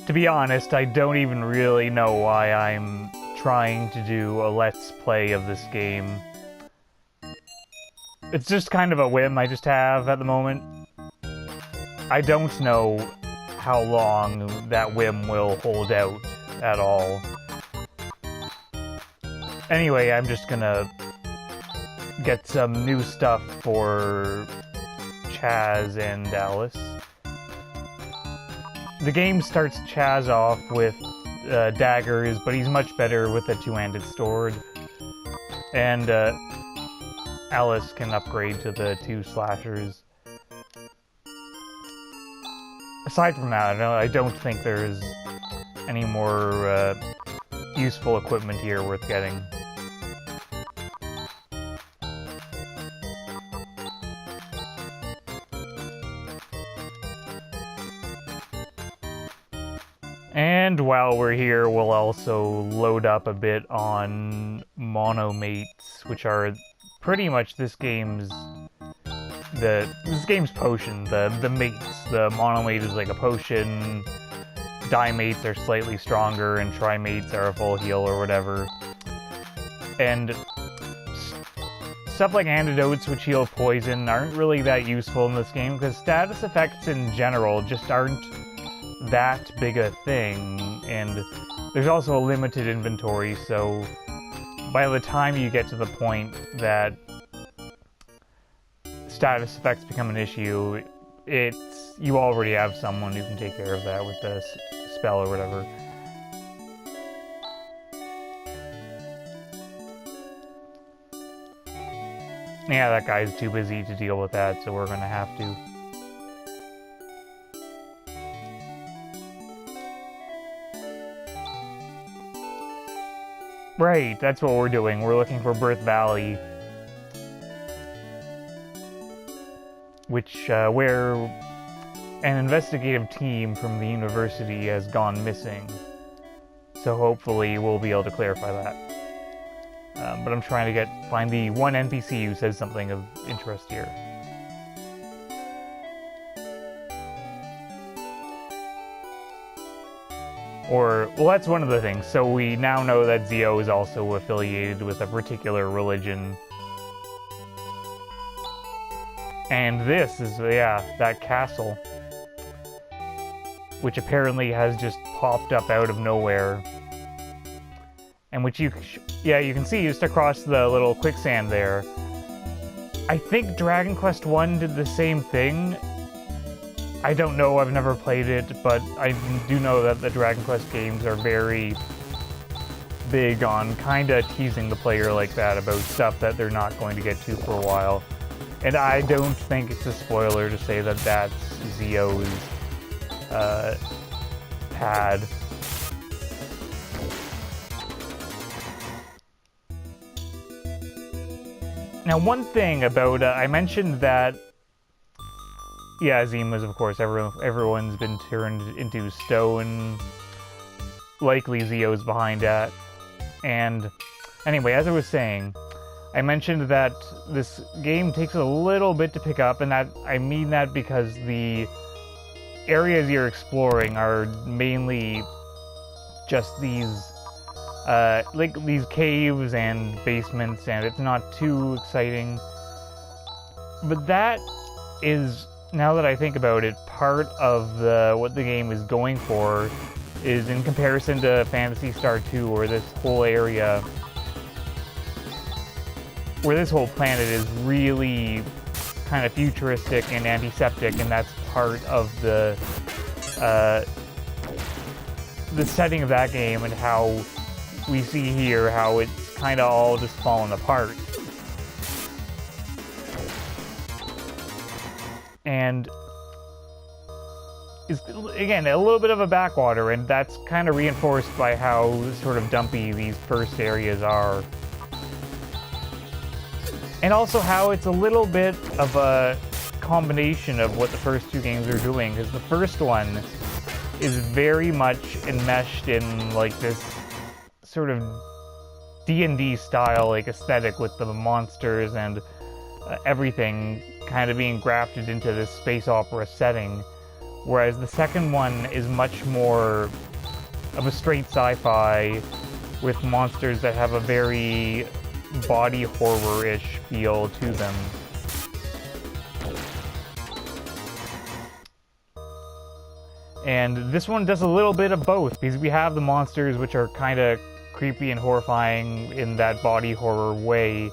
To be honest, I don't even really know why I'm trying to do a Let's Play of this game. It's just kind of a whim I just have at the moment. I don't know how long that whim will hold out at all. Anyway, I'm just gonna get some new stuff for Chaz and Alice. The game starts Chaz off with daggers, but he's much better with a two-handed sword. And Alice can upgrade to the 2 slashers. Aside from that, I don't think there's any more useful equipment here worth getting. And while we're here, we'll also load up a bit on monomates, which are pretty much this game's potion, the mates. The monomate is like a potion, dimates are slightly stronger, and trimates are a full heal or whatever. And stuff like antidotes which heal poison aren't really that useful in this game, because status effects in general just aren't that big a thing, and there's also a limited inventory, so by the time you get to the point that status effects become an issue, you already have someone who can take care of that with the spell or whatever. Yeah, that guy's too busy to deal with that, so we're gonna have to. Right, that's what we're doing. We're looking for Birth Valley, where an investigative team from the university has gone missing. So hopefully we'll be able to clarify that. But I'm trying to find the one NPC who says something of interest here. Well, that's one of the things. So we now know that Zio is also affiliated with a particular religion. And this is, yeah, that castle. Which apparently has just popped up out of nowhere. And which you can see just across the little quicksand there. I think Dragon Quest I did the same thing. I don't know, I've never played it, but I do know that the Dragon Quest games are very big on kinda teasing the player like that about stuff that they're not going to get to for a while. And I don't think it's a spoiler to say that that's Zio's pad. Now, one thing about, I mentioned that, yeah, Zima's, of course, everyone's been turned into stone. Likely Zio's behind that. And anyway, as I was saying, I mentioned that this game takes a little bit to pick up, and that I mean that because the areas you're exploring are mainly just these like these caves and basements, and it's not too exciting. But that is, now that I think about it, part of what the game is going for is, in comparison to Phantasy Star 2, where this whole area, where this whole planet is really kind of futuristic and antiseptic, and that's part of the setting of that game, and how we see here how it's kind of all just fallen apart. And is, again, a little bit of a backwater, and that's kind of reinforced by how sort of dumpy these first areas are. And also how it's a little bit of a combination of what the first two games are doing, because the first one is very much enmeshed in like this sort of D&D style like aesthetic with the monsters and everything kind of being grafted into this space opera setting, whereas the second one is much more of a straight sci-fi with monsters that have a very body horror-ish feel to them. And this one does a little bit of both, because we have the monsters which are kind of creepy and horrifying in that body horror way,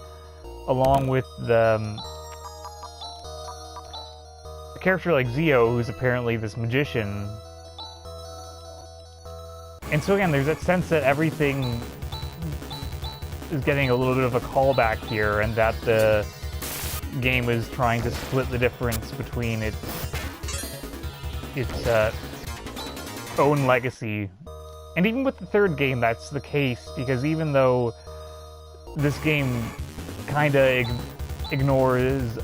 along with a character like Zio, who's apparently this magician. And so again, there's that sense that everything is getting a little bit of a callback here, and that the game is trying to split the difference between its own legacy. And even with the third game, that's the case, because even though this game kind of ignores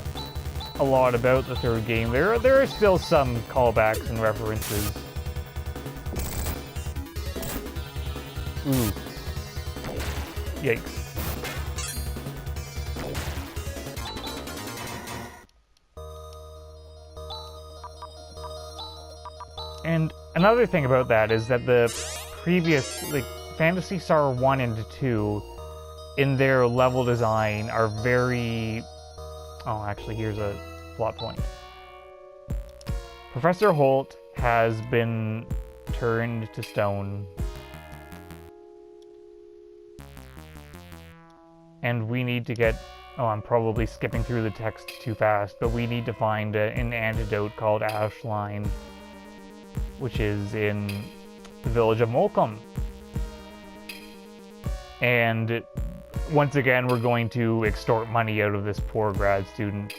a lot about the third game, there are still some callbacks and references. Ooh. Yikes. And another thing about that is that the previous, like, Phantasy Star 1 and 2, in their level design, are very... Oh, actually, here's a plot point. Professor Holt has been turned to stone. And we need to get... Oh, I'm probably skipping through the text too fast, but we need to find an antidote called Ashline, which is in the village of Molcom. And once again, we're going to extort money out of this poor grad student.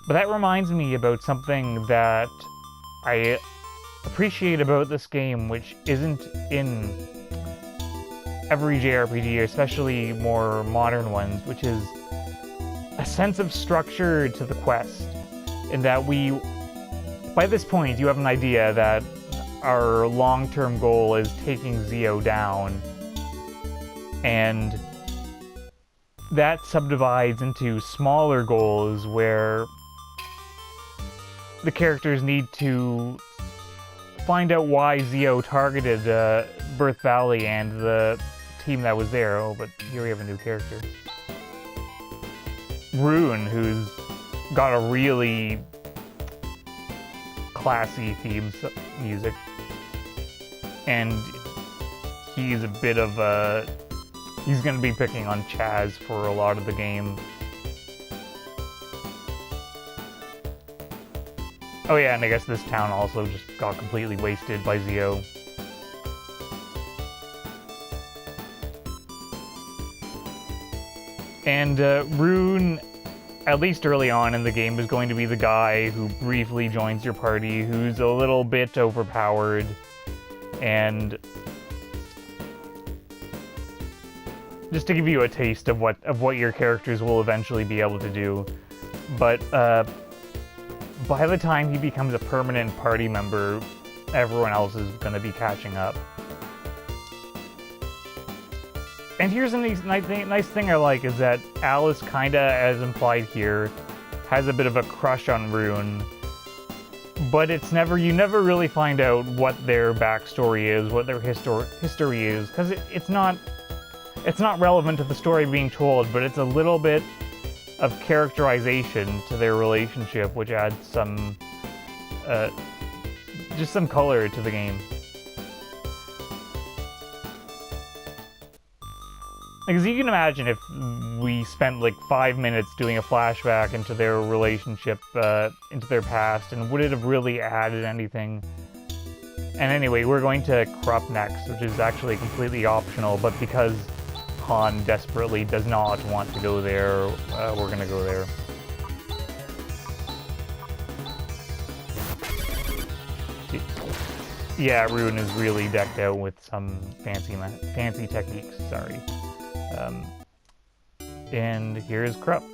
But that reminds me about something that I appreciate about this game, which isn't in every JRPG, especially more modern ones, which is a sense of structure to the quest. In that by this point, you have an idea that our long-term goal is taking Zio down, and that subdivides into smaller goals where the characters need to find out why Zio targeted Birth Valley and the team that was there. Oh, but here we have a new character. Rune, who's got a really classy theme music, and he's a bit of a... He's gonna be picking on Chaz for a lot of the game. Oh yeah, and I guess this town also just got completely wasted by Zio. And Rune, at least early on in the game, is going to be the guy who briefly joins your party, who's a little bit overpowered, and just to give you a taste of what your characters will eventually be able to do. But by the time he becomes a permanent party member, everyone else is going to be catching up. And here's a nice thing I like, is that Alice, kinda as implied here, has a bit of a crush on Rune, but you never really find out what their backstory is, what their history is, because it's not relevant to the story being told, but it's a little bit of characterization to their relationship, which adds some, just some color to the game. Because you can imagine if we spent like 5 minutes doing a flashback into their relationship, into their past, and would it have really added anything? And anyway, we're going to Krupp next, which is actually completely optional, but because Han desperately does not want to go there, we're gonna go there. Yeah, Rune is really decked out with some fancy techniques, sorry. And here's Krupp.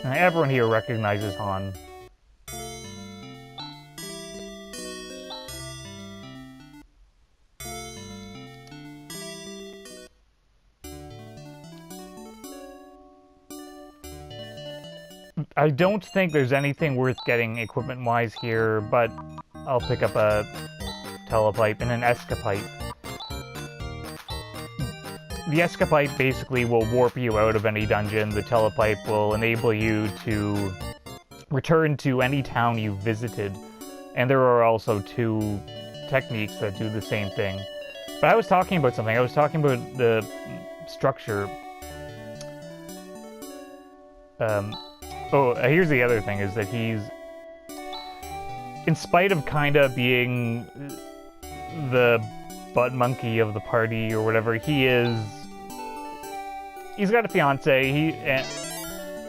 And everyone here recognizes Han. I don't think there's anything worth getting equipment-wise here, but I'll pick up a telepipe and an escapipe. The escapipe basically will warp you out of any dungeon. The telepipe will enable you to return to any town you visited. And there are also 2 techniques that do the same thing. But I was talking about something. I was talking about the structure. Here's the other thing, is that he's... in spite of kinda being the butt monkey of the party or whatever, he's got a fiance.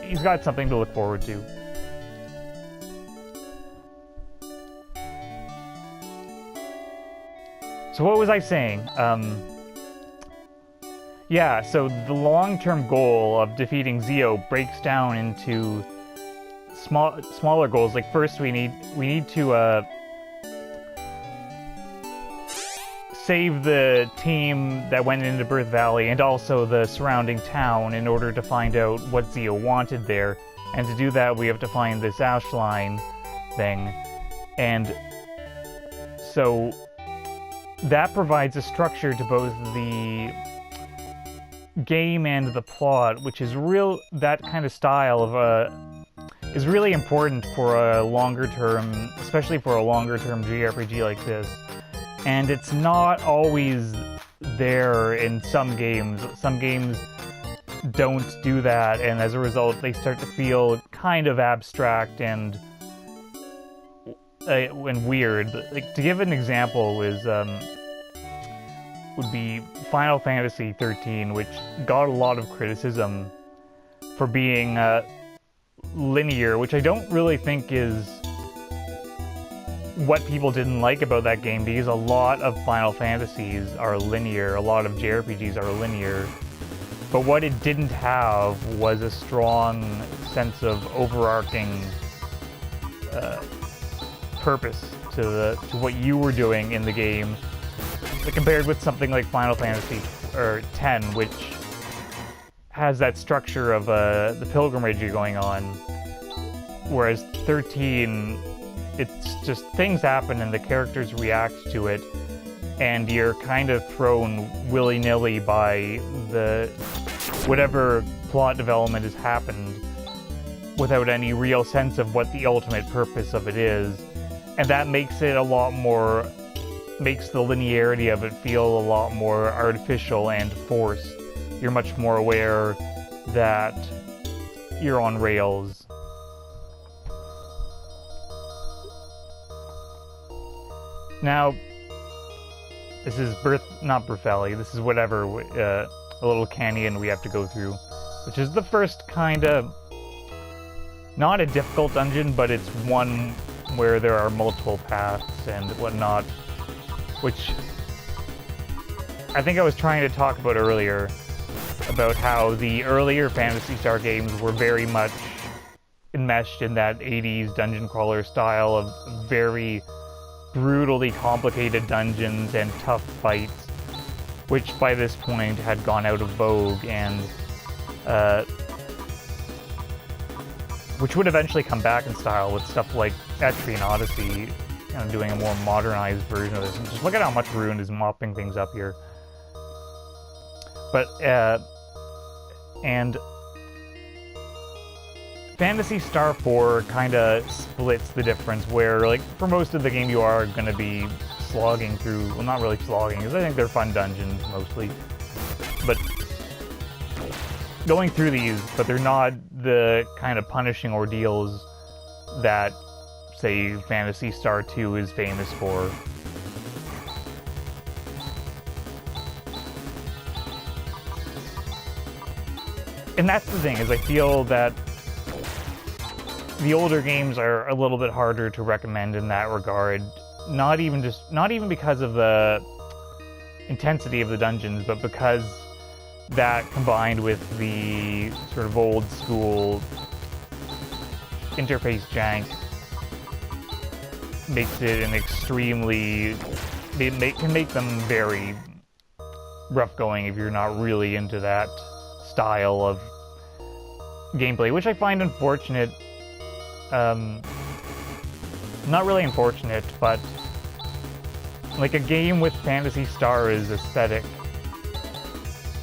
He's got something to look forward to. So what was I saying? Yeah, so the long-term goal of defeating Zio breaks down into smaller goals. Like, first we need to save the team that went into Birth Valley and also the surrounding town in order to find out what Zio wanted there. And to do that, we have to find this Ashline thing. And so that provides a structure to both the game and the plot, which is that kind of style of is really important for a longer term, especially for a longer term JRPG like this. And it's not always there in some games. Some games don't do that, and as a result they start to feel kind of abstract and weird. Like, to give an example would be Final Fantasy 13, which got a lot of criticism for being linear, which I don't really think is what people didn't like about that game, because a lot of Final Fantasies are linear, a lot of JRPGs are linear, but what it didn't have was a strong sense of overarching purpose to what you were doing in the game, compared with something like Final Fantasy X, which has that structure of the pilgrimage you're going on, whereas 13, it's just things happen and the characters react to it, and you're kind of thrown willy-nilly by whatever plot development has happened without any real sense of what the ultimate purpose of it is. And that makes it makes the linearity of it feel a lot more artificial and forced. You're much more aware that you're on rails. Now, this is not Birth Valley, this is whatever, a little canyon we have to go through, which is the first kinda, not a difficult dungeon, but it's one where there are multiple paths and whatnot, which I think I was trying to talk about earlier, about how the earlier Phantasy Star games were very much enmeshed in that 80s dungeon crawler style of very brutally complicated dungeons and tough fights, which by this point had gone out of vogue, and which would eventually come back in style with stuff like Etrian Odyssey, doing a more modernized version of this. And just look at how much Ruin is mopping things up here. But, and Phantasy Star 4 kind of splits the difference, where, like, for most of the game you are going to be slogging through, well, not really slogging, because I think they're fun dungeons, mostly, but going through these, but they're not the kind of punishing ordeals that, say, Phantasy Star 2 is famous for. And that's the thing, is I feel that the older games are a little bit harder to recommend in that regard. Not even because of the intensity of the dungeons, but because that, combined with the sort of old school interface jank, makes it an extremely... can make them very rough going if you're not really into that style of gameplay, which I find unfortunate not really unfortunate, but like a game with Phantasy Star's aesthetic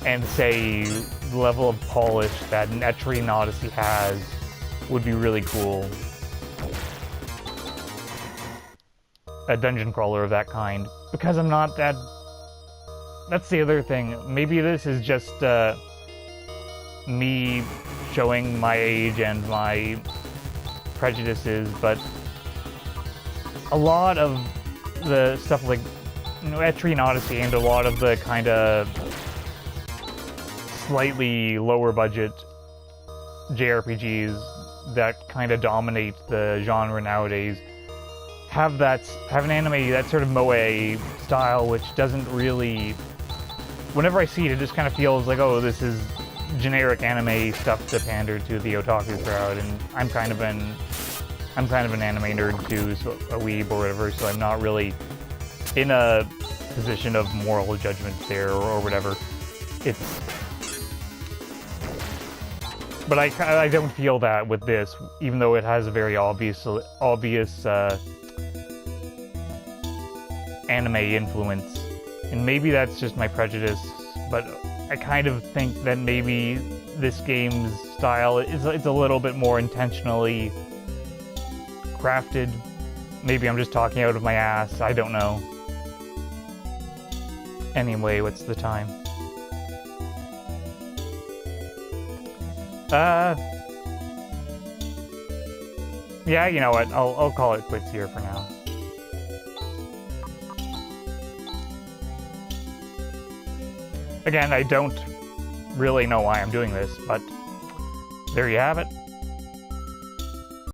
and say the level of polish that an Etrian Odyssey has would be really cool. A dungeon crawler of that kind. Because I'm not that... That's the other thing. Maybe this is just me showing my age and my prejudices, but a lot of the stuff like, you know, Etrian Odyssey and a lot of the kind of slightly lower budget JRPGs that kind of dominate the genre nowadays have an anime, that sort of moe style, which doesn't really... Whenever I see it, it just kind of feels like, oh, this is generic anime stuff to pander to the otaku crowd, and I'm kind of an anime nerd too, so a weeb or whatever, so I'm not really in a position of moral judgment there or whatever. But I don't feel that with this, even though it has a very obvious anime influence. And maybe that's just my prejudice, but I kind of think that maybe this game's style is a little bit more intentionally crafted. Maybe I'm just talking out of my ass, I don't know. Anyway, what's the time? Yeah, you know what, I'll call it quits here for now. Again, I don't really know why I'm doing this, but there you have it.